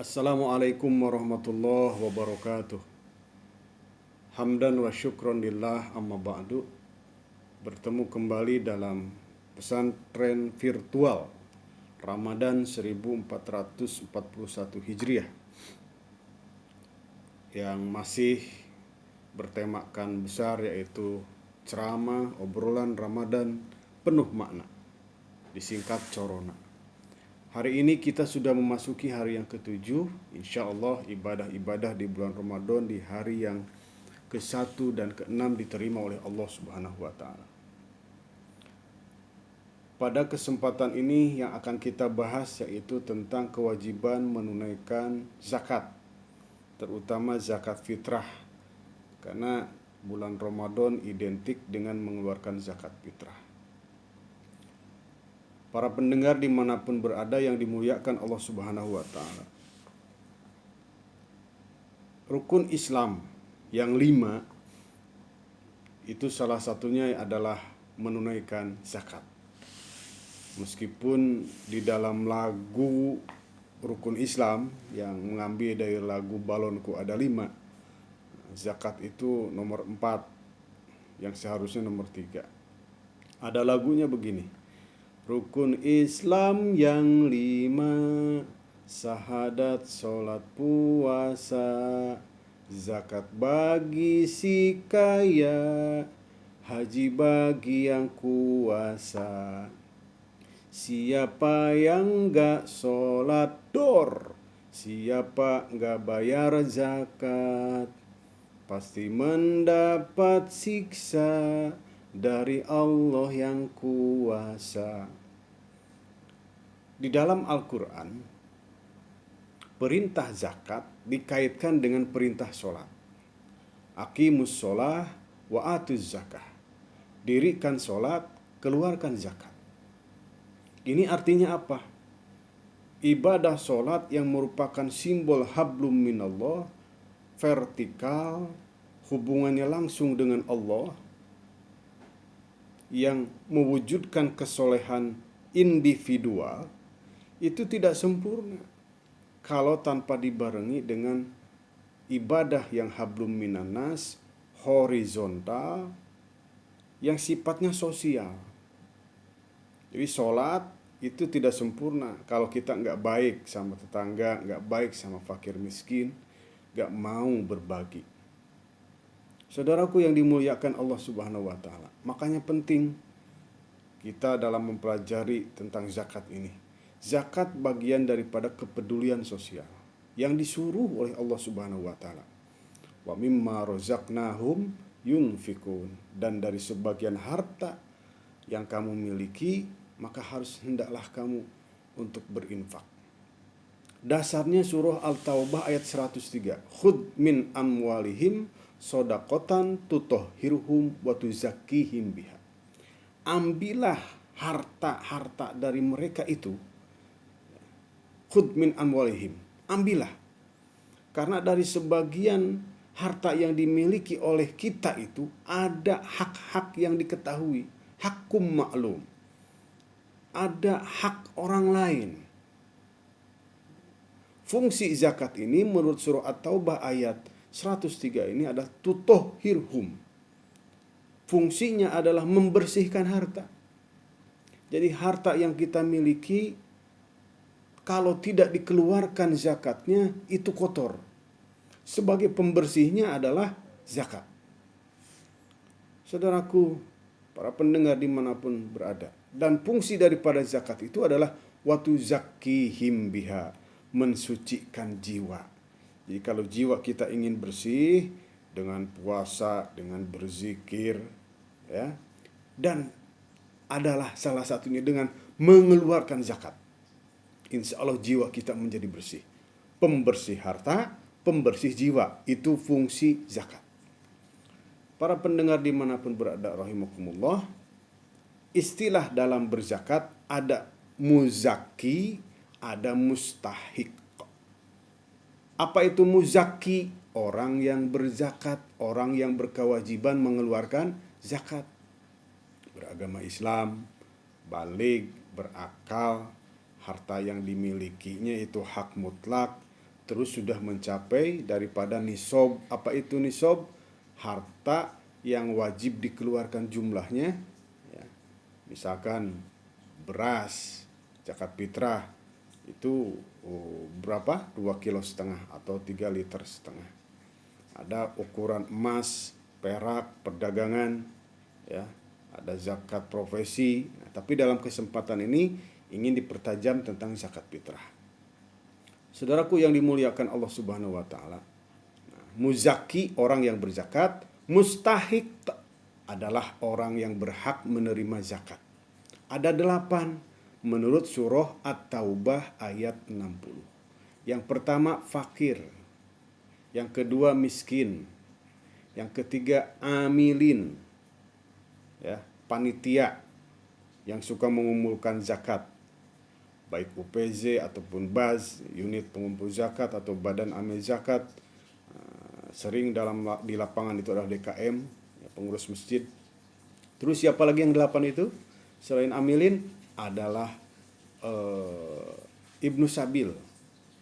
Assalamualaikum warahmatullahi wabarakatuh. Hamdan wa syukron lillah amma ba'du. Bertemu kembali dalam pesantren virtual Ramadan 1441 Hijriah yang masih bertemakan besar, yaitu ceramah obrolan Ramadan penuh makna, disingkat Corona. Hari ini kita sudah memasuki hari yang ke-7. Insya Allah ibadah-ibadah di bulan Ramadan di hari yang ke-1 dan ke-6 diterima oleh Allah Subhanahu wa Ta'ala. Pada kesempatan ini yang akan kita bahas yaitu tentang kewajiban menunaikan zakat, terutama zakat fitrah, karena bulan Ramadan identik dengan mengeluarkan zakat fitrah. Para pendengar dimanapun berada yang dimuliakan Allah Subhanahu wa Ta'ala, rukun Islam yang 5 itu salah satunya adalah menunaikan zakat. Meskipun di dalam lagu rukun Islam yang mengambil dari lagu Balonku ada 5, zakat itu nomor 4, yang seharusnya nomor 3. Ada lagunya begini: rukun Islam yang 5, syahadat, sholat, puasa, zakat bagi si kaya, haji bagi yang kuasa. Siapa yang gak sholat dor, siapa gak bayar zakat, pasti mendapat siksa dari Allah yang kuasa. Di dalam Al-Quran, perintah zakat dikaitkan dengan perintah sholat. Aqimus sholah wa atuz zakah. Dirikan sholat, keluarkan zakat. Ini artinya apa? Ibadah sholat yang merupakan simbol hablum minallah, vertikal, hubungannya langsung dengan Allah, yang mewujudkan kesolehan individual, itu tidak sempurna kalau tanpa dibarengi dengan ibadah yang hablum minannas, horizontal, yang sifatnya sosial. Jadi sholat itu tidak sempurna kalau kita nggak baik sama tetangga, nggak baik sama fakir miskin, nggak mau berbagi. Saudaraku yang dimuliakan Allah Subhanahu wa Ta'ala, makanya penting kita dalam mempelajari tentang zakat ini. Zakat bagian daripada kepedulian sosial yang disuruh oleh Allah Subhanahu wa Ta'ala. Wa mimma razaqnahum yunfikun, dan dari sebagian harta yang kamu miliki, maka harus hendaklah kamu untuk berinfak. Dasarnya surah Al-Taubah ayat 103. Khud min amwalihim sodakotan tutohhirhum wa tuzakkihim biha. Ambillah harta-harta dari mereka itu. Khud min amwalihim, ambillah. Karena dari sebagian harta yang dimiliki oleh kita itu ada hak-hak yang diketahui, hakum maklum, ada hak orang lain. Fungsi zakat ini menurut surah At-Taubah ayat 103 ini adalah tutohhirhum. Fungsinya adalah membersihkan harta. Jadi harta yang kita miliki, kalau tidak dikeluarkan zakatnya, itu kotor. Sebagai pembersihnya adalah zakat. Saudaraku, para pendengar dimanapun berada, dan fungsi daripada zakat itu adalah watu zakkihim biha, mensucikan jiwa. Jadi kalau jiwa kita ingin bersih dengan puasa, dengan berzikir, ya, dan adalah salah satunya dengan mengeluarkan zakat, insya Allah jiwa kita menjadi bersih. Pembersih harta, pembersih jiwa, itu fungsi zakat. Para pendengar dimanapun berada rahimakumullah, istilah dalam berzakat ada muzaki, ada mustahik. Apa itu muzaki? Orang yang berzakat, orang yang berkewajiban mengeluarkan zakat. Beragama Islam, baligh, berakal, harta yang dimilikinya itu hak mutlak, terus sudah mencapai daripada nisab. Apa itu nisab? Harta yang wajib dikeluarkan jumlahnya, ya. Misalkan beras, zakat fitrah itu berapa? 2,5 kg atau 3,5 liter. Ada ukuran emas, perak, perdagangan, ya. Ada zakat profesi. Nah, tapi dalam kesempatan ini ingin dipertajam tentang zakat fitrah. Saudaraku yang dimuliakan Allah Subhanahu wa taala, muzaki orang yang berzakat, mustahik adalah orang yang berhak menerima zakat. Ada 8 menurut surah At-Taubah ayat 60. Yang pertama fakir, yang kedua miskin, yang ketiga amilin, ya, panitia yang suka mengumpulkan zakat, baik UPZ ataupun BAZ, unit pengumpul zakat atau badan amil zakat. Sering di lapangan itu adalah DKM, ya, pengurus masjid. Terus siapa lagi yang 8 itu? Selain amilin adalah Ibnu Sabil,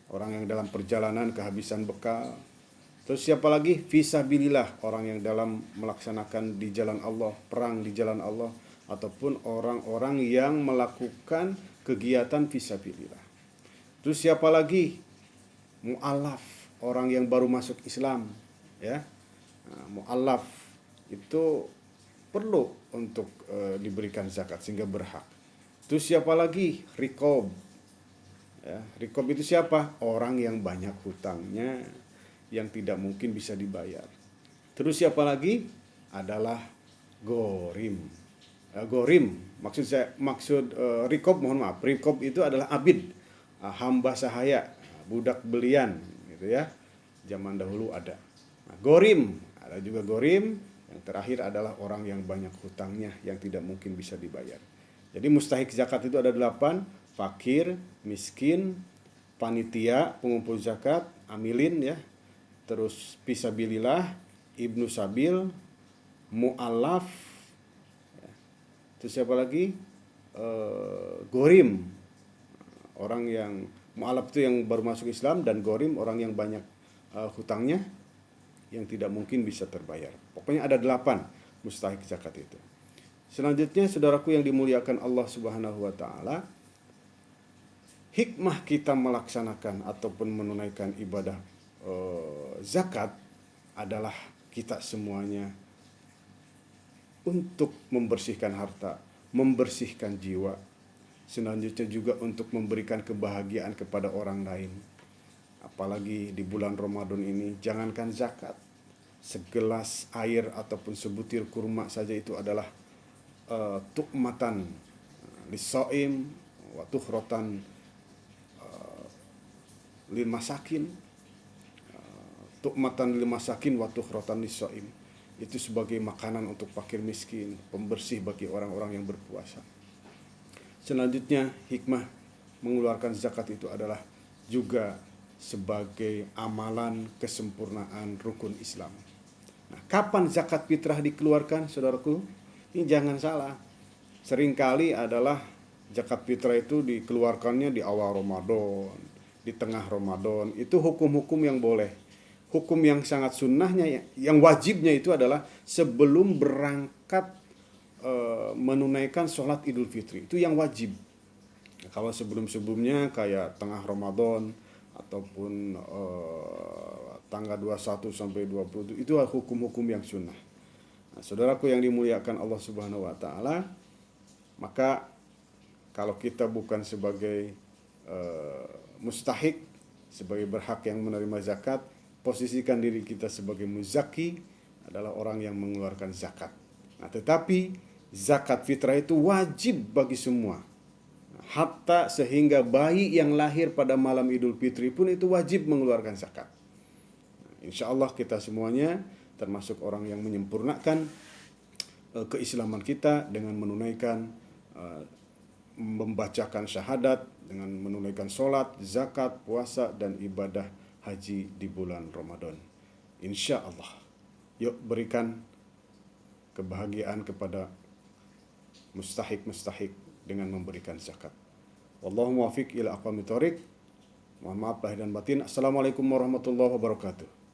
orang yang dalam perjalanan kehabisan bekal. Terus siapa lagi? Fisabilillah, orang yang dalam melaksanakan di jalan Allah, perang di jalan Allah, ataupun orang-orang yang melakukan kegiatan fisabilillah. Terus siapa lagi? Mu'allaf, orang yang baru masuk Islam, ya. Nah, mu'allaf itu perlu untuk diberikan zakat sehingga berhak. Terus siapa lagi? Rikob. Ya, rikob itu siapa? Orang yang banyak hutangnya yang tidak mungkin bisa dibayar. Terus siapa lagi? Adalah gorim. Gorim, maksud rikob, mohon maaf. Rikob itu adalah abid, hamba sahaya, budak belian, gitu ya. Zaman dahulu ada. Nah, gorim, ada juga gorim. Yang terakhir adalah orang yang banyak hutangnya yang tidak mungkin bisa dibayar. Jadi mustahik zakat itu ada 8, fakir, miskin, panitia, pengumpul zakat, amilin, ya. Terus fisabilillah, ibnu sabil, mu'allaf, ya. Terus siapa lagi? Gorim, orang yang mu'allaf itu yang baru masuk Islam, dan gorim orang yang banyak hutangnya yang tidak mungkin bisa terbayar. Pokoknya ada 8 mustahik zakat itu. Selanjutnya, saudaraku yang dimuliakan Allah Subhanahu wa taala, hikmah kita melaksanakan ataupun menunaikan ibadah zakat adalah kita semuanya untuk membersihkan harta, membersihkan jiwa. Selanjutnya juga untuk memberikan kebahagiaan kepada orang lain. Apalagi di bulan Ramadan ini, jangankan zakat, segelas air ataupun sebutir kurma saja itu adalah tukmatan lis-shaim wa tukhrotan lil masakin, tukmatan lil masakin wa tukhrotan lis-shaim. Itu sebagai makanan untuk fakir miskin, pembersih bagi orang-orang yang berpuasa. Selanjutnya, hikmah mengeluarkan zakat itu adalah juga sebagai amalan kesempurnaan rukun Islam. Nah, kapan zakat fitrah dikeluarkan, saudaraku? Ini jangan salah. Seringkali adalah zakat fitrah itu dikeluarkannya di awal Ramadan, di tengah Ramadan. Itu hukum-hukum yang boleh. Hukum yang sangat sunnahnya, yang wajibnya itu adalah sebelum berangkat menunaikan sholat Idul Fitri. Itu yang wajib. Kalau sebelum-sebelumnya kayak tengah Ramadan ataupun tanggal 21 sampai 20 itu hukum-hukum yang sunnah. Nah, saudaraku yang dimuliakan Allah Subhanahu wa taala, maka kalau kita bukan sebagai mustahik, sebagai berhak yang menerima zakat, posisikan diri kita sebagai muzaki, adalah orang yang mengeluarkan zakat. Nah, tetapi zakat fitrah itu wajib bagi semua. Hatta sehingga bayi yang lahir pada malam Idul Fitri pun itu wajib mengeluarkan zakat. Insya Allah kita semuanya termasuk orang yang menyempurnakan keislaman kita dengan menunaikan, membacakan syahadat, dengan menunaikan sholat, zakat, puasa, dan ibadah haji di bulan Ramadan. Insya Allah. Yuk berikan kebahagiaan kepada mustahik-mustahik dengan memberikan zakat. Wallahu muwaffiq ila aqwamit thoriq. Mohon maaf lahir dan batin. Assalamualaikum warahmatullahi wabarakatuh.